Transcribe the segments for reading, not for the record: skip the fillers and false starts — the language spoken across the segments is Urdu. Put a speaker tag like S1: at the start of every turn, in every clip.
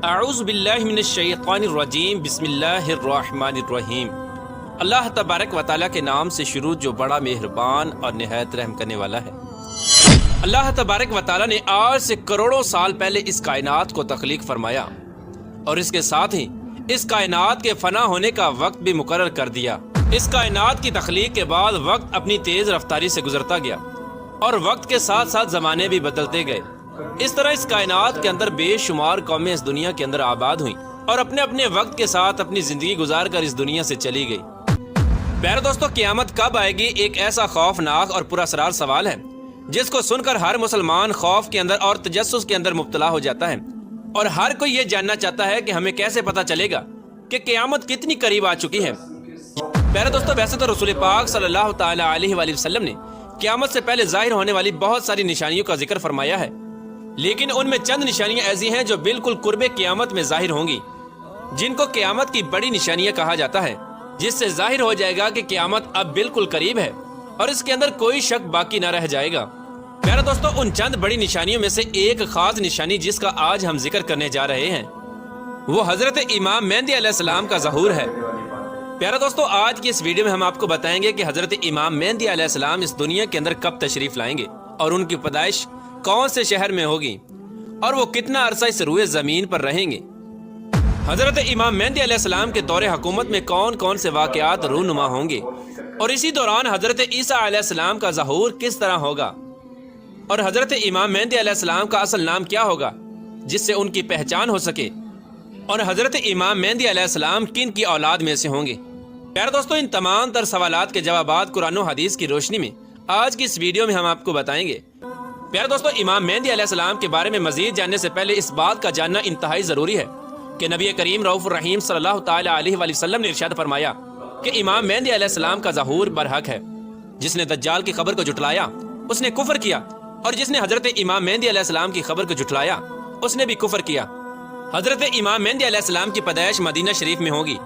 S1: اعوذ باللہ من الشیطان الرجیم بسم اللہ الرحمن الرحیم۔ اللہ تبارک و تعالیٰ کے نام سے شروع جو بڑا مہربان اور نہایت رحم کرنے والا ہے۔ اللہ تبارک و تعالیٰ نے آج سے کروڑوں سال پہلے اس کائنات کو تخلیق فرمایا اور اس کے ساتھ ہی اس کائنات کے فنا ہونے کا وقت بھی مقرر کر دیا۔ اس کائنات کی تخلیق کے بعد وقت اپنی تیز رفتاری سے گزرتا گیا اور وقت کے ساتھ ساتھ زمانے بھی بدلتے گئے۔ اس طرح اس کائنات کے اندر بے شمار قومیں اس دنیا کے اندر آباد ہوئیں اور اپنے اپنے وقت کے ساتھ اپنی زندگی گزار کر اس دنیا سے چلی گئی۔ پیارے دوستو، قیامت کب آئے گی ایک ایسا خوفناک اور پراسرار سوال ہے جس کو سن کر ہر مسلمان خوف کے اندر اور تجسس کے اندر مبتلا ہو جاتا ہے، اور ہر کوئی یہ جاننا چاہتا ہے کہ ہمیں کیسے پتہ چلے گا کہ قیامت کتنی قریب آ چکی ہے۔ پیارے دوستو، ویسے تو رسول پاک صلی اللہ تعالی علیہ وآلہ وسلم نے قیامت سے پہلے ظاہر ہونے والی بہت ساری نشانیوں کا ذکر فرمایا ہے، لیکن ان میں چند نشانیاں ایسی ہیں جو بالکل قرب قیامت میں ظاہر ہوں گی، جن کو قیامت کی بڑی نشانیاں کہا جاتا ہے، جس سے ظاہر ہو جائے گا کہ قیامت اب بالکل قریب ہے اور اس کے اندر کوئی شک باقی نہ رہ جائے گا۔ پیارے دوستو، ان چند بڑی نشانیوں میں سے ایک خاص نشانی جس کا آج ہم ذکر کرنے جا رہے ہیں وہ حضرت امام مہدی علیہ السلام کا ظہور ہے۔ پیارے دوستو، آج کی اس ویڈیو میں ہم آپ کو بتائیں گے کہ حضرت امام مہدی علیہ السلام اس دنیا کے اندر کب تشریف لائیں گے اور ان کی پیدائش کون سے شہر میں ہوگی اور وہ کتنا عرصہ اس روئے زمین پر رہیں گے۔ حضرت امام مہدی علیہ السلام کے دور حکومت میں کون کون سے واقعات رونما ہوں گے، اور اسی دوران حضرت عیسیٰ علیہ السلام کا ظہور کس طرح ہوگا، اور حضرت امام مہدی علیہ السلام کا اصل نام کیا ہوگا جس سے ان کی پہچان ہو سکے، اور حضرت امام مہدی علیہ السلام کن کی اولاد میں سے ہوں گے۔ پیارے دوستو، ان تمام تر سوالات کے جوابات قرآن و حدیث کی روشنی میں آج کی اس ویڈیو میں ہم آپ کو بتائیں گے۔ پیارے دوستو، امام مہدی علیہ السلام کے بارے میں مزید جاننے سے پہلے اس بات کا جاننا انتہائی ضروری ہے کہ نبی کریم رؤوف الرحیم صلی اللہ تعالی علیہ وآلہ وسلم نے ارشاد فرمایا کہ امام مہدی علیہ السلام کا ظہور برحق ہے۔ جس نے دجال کی خبر کو جھٹلایا اس نے کفر کیا، اور جس نے حضرت امام مہدی علیہ السلام کی خبر کو جھٹلایا اس نے بھی کفر کیا۔ حضرت امام مہدی علیہ السلام کی پیدائش مدینہ شریف میں ہوگی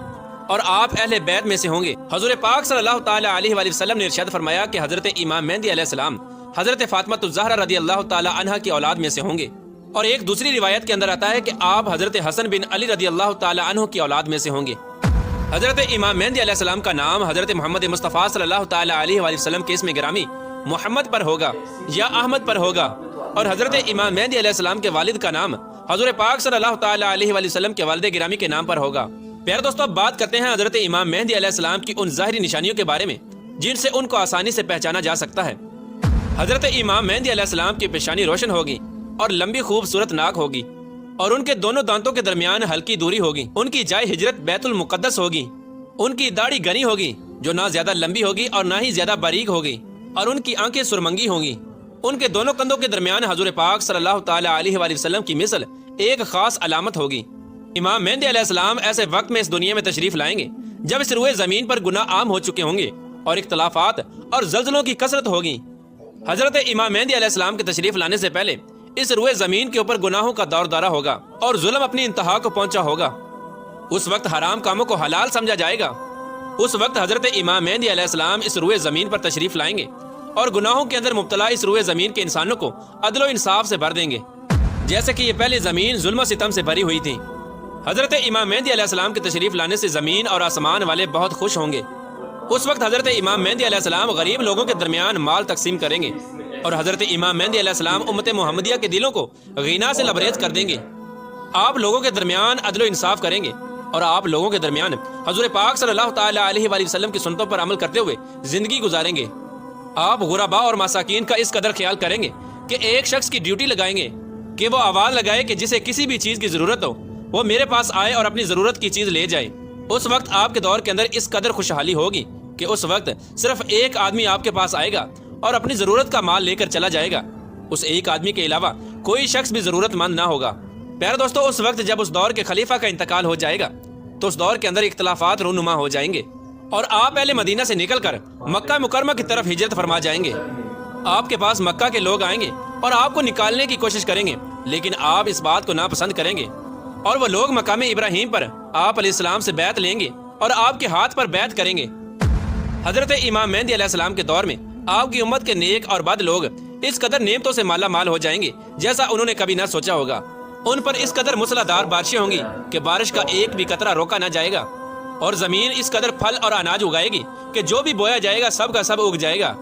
S1: اور آپ اہل بیت میں سے ہوں گے۔ حضور پاک صلی اللہ تعالی علیہ وآلہ وسلم نے ارشاد فرمایا کہ حضرت امام مہدی علیہ السلام حضرت فاطمہ الزہرا رضی اللہ تعالی عنہا کی اولاد میں سے ہوں گے، اور ایک دوسری روایت کے اندر آتا ہے کہ آپ حضرت حسن بن علی رضی اللہ تعالی عنہ کی اولاد میں سے ہوں گے۔ حضرت امام مہدی علیہ السلام کا نام حضرت محمد مصطفیٰ صلی اللہ تعالی علیہ وآلہ وسلم کے اسم گرامی محمد پر ہوگا یا احمد پر ہوگا، اور حضرت امام مہدی علیہ السلام کے والد کا نام حضور پاک صلی اللہ تعالی علیہ وآلہ وسلم کے والد گرامی کے نام پر ہوگا۔ پیارے دوستو، اب بات کرتے ہیں حضرت امام مہدی علیہ السلام کی ان ظاہری نشانیوں کے بارے میں جن سے ان کو آسانی سے پہچانا جا سکتا ہے۔ حضرت امام مہدی علیہ السلام کی پیشانی روشن ہوگی اور لمبی خوبصورت ناک ہوگی، اور ان کے دونوں دانتوں کے درمیان ہلکی دوری ہوگی۔ ان کی جائے ہجرت بیت المقدس ہوگی۔ ان کی داڑھی گھنی ہوگی جو نہ زیادہ لمبی ہوگی اور نہ ہی زیادہ باریک ہوگی، اور ان کی آنکھیں سرمنگی ہوں گی۔ ان کے دونوں کندھوں کے درمیان حضور پاک صلی اللہ تعالی علیہ وآلہ وسلم کی مثل ایک خاص علامت ہوگی۔ امام مہدی علیہ السلام ایسے وقت میں اس دنیا میں تشریف لائیں گے جب اس روئے زمین پر گناہ عام ہو چکے ہوں گے اور اختلافات اور زلزلوں کی کثرت ہوگی۔ حضرت امام مہدی علیہ السلام کے تشریف لانے سے پہلے اس روئے زمین کے اوپر گناہوں کا دور دارہ ہوگا اور ظلم اپنی انتہا کو پہنچا ہوگا۔ اس وقت حرام کاموں کو حلال سمجھا جائے گا۔ اس وقت حضرت امام مہدی علیہ السلام اس روئے زمین پر تشریف لائیں گے اور گناہوں کے اندر مبتلا اس روئے زمین کے انسانوں کو عدل و انصاف سے بھر دیں گے، جیسے کہ یہ پہلے زمین ظلم و ستم سے بھری ہوئی تھی۔ حضرت امام مہدی علیہ السلام کے تشریف لانے سے زمین اور آسمان والے بہت خوش ہوں گے۔ اس وقت حضرت امام مہدی علیہ السلام غریب لوگوں کے درمیان مال تقسیم کریں گے، اور حضرت امام مہدی علیہ السلام امت محمدیہ کے دلوں کو غنا سے لبریز کر دیں گے۔ آپ لوگوں کے درمیان عدل و انصاف کریں گے، اور آپ لوگوں کے درمیان حضور پاک صلی اللہ تعالی علیہ وآلہ وسلم کی سنتوں پر عمل کرتے ہوئے زندگی گزاریں گے۔ آپ غرباء اور مساکین کا اس قدر خیال کریں گے کہ ایک شخص کی ڈیوٹی لگائیں گے کہ وہ آواز لگائے کہ جسے کسی بھی چیز کی ضرورت ہو وہ میرے پاس آئے اور اپنی ضرورت کی چیز لے جائے۔ اس وقت آپ کے دور کے اندر اس قدر خوشحالی ہوگی کہ اس وقت صرف ایک آدمی آپ کے پاس آئے گا اور اپنی ضرورت کا مال لے کر چلا جائے گا۔ اس ایک آدمی کے علاوہ کوئی شخص بھی ضرورت مند نہ ہوگا۔ پیارے دوستو، اس وقت جب اس دور کے خلیفہ کا انتقال ہو جائے گا تو اس دور کے اندر اختلافات رونما ہو جائیں گے، اور آپ اہل مدینہ سے نکل کر مکہ مکرمہ کی طرف ہجرت فرما جائیں گے۔ آپ کے پاس مکہ کے لوگ آئیں گے اور آپ کو نکالنے کی کوشش کریں گے، لیکن آپ اس بات کو ناپسند کریں گے، اور وہ لوگ مقام ابراہیم پر آپ علیہ السلام سے بیعت لیں گے اور آپ کے ہاتھ پر بیعت کریں گے۔ حضرت امام مہدی علیہ السلام کے دور میں آپ کی امت کے نیک اور بد لوگ اس قدر نعمتوں سے مالا مال ہو جائیں گے جیسا انہوں نے کبھی نہ سوچا ہوگا۔ ان پر اس قدر موسلادھار بارشیں ہوں گی کہ بارش کا ایک بھی قطرہ روکا نہ جائے گا، اور زمین اس قدر پھل اور اناج اگائے گی کہ جو بھی بویا جائے گا سب کا سب اگ جائے گا۔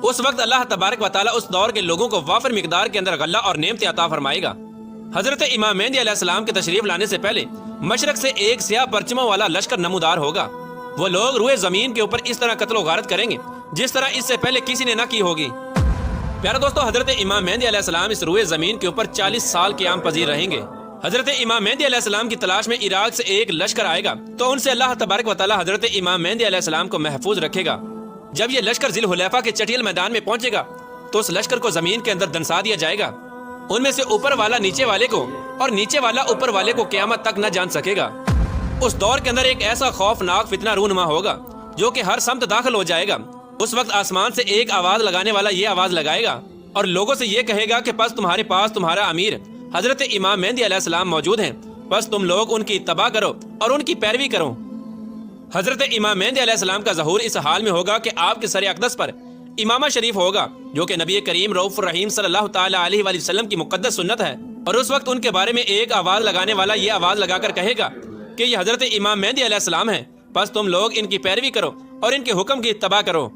S1: اس وقت اللہ تبارک و تعالیٰ اس دور کے لوگوں کو وافر مقدار کے اندر غلہ اور نعمتیں عطا فرمائے گا۔ حضرت امام مہدی علیہ السلام کے تشریف لانے سے پہلے مشرق سے ایک سیاہ پرچموں والا لشکر نمودار ہوگا۔ وہ لوگ روئے زمین کے اوپر اس طرح قتل و غارت کریں گے جس طرح اس سے پہلے کسی نے نہ کی ہوگی۔ پیارے دوستو، حضرت امام مہدی علیہ السلام اس روئے زمین کے اوپر 40 سال قیام پذیر رہیں گے۔ حضرت امام مہدی علیہ السلام کی تلاش میں عراق سے ایک لشکر آئے گا تو ان سے اللہ تبارک و تعالیٰ حضرت امام مہدی علیہ السلام کو محفوظ رکھے گا۔ جب یہ لشکر ذی الحلیفہ کے چٹیل میدان میں پہنچے گا تو اس لشکر کو زمین کے اندر دنسا دیا جائے گا۔ ان میں سے اوپر والا نیچے والے کو اور نیچے والا اوپر والے کو قیامت تک نہ جان سکے گا۔ اس دور کے اندر ایک ایسا خوفناک فتنہ رونما ہوگا جو کہ ہر سمت داخل ہو جائے گا۔ اس وقت آسمان سے ایک آواز لگانے والا یہ آواز لگائے گا اور لوگوں سے یہ کہے گا کہ پس تمہارے پاس تمہارا امیر حضرت امام مہدی علیہ السلام موجود ہیں، بس تم لوگ ان کی اتباع کرو اور ان کی پیروی کرو۔ حضرت امام مہدی علیہ السلام کا ظہور اس حال میں ہوگا کہ آپ کے سر اقدس پر امامہ شریف ہوگا جو کہ نبی کریم رؤوف الرحیم صلی اللہ تعالی علیہ وآلہ وسلم کی مقدس سنت ہے، اور اس وقت ان کے بارے میں ایک آواز لگانے والا یہ آواز لگا کر کہے گا کہ یہ حضرت امام مہدی علیہ السلام ہیں، بس تم لوگ ان کی پیروی کرو اور ان کے حکم کی اتباع کرو۔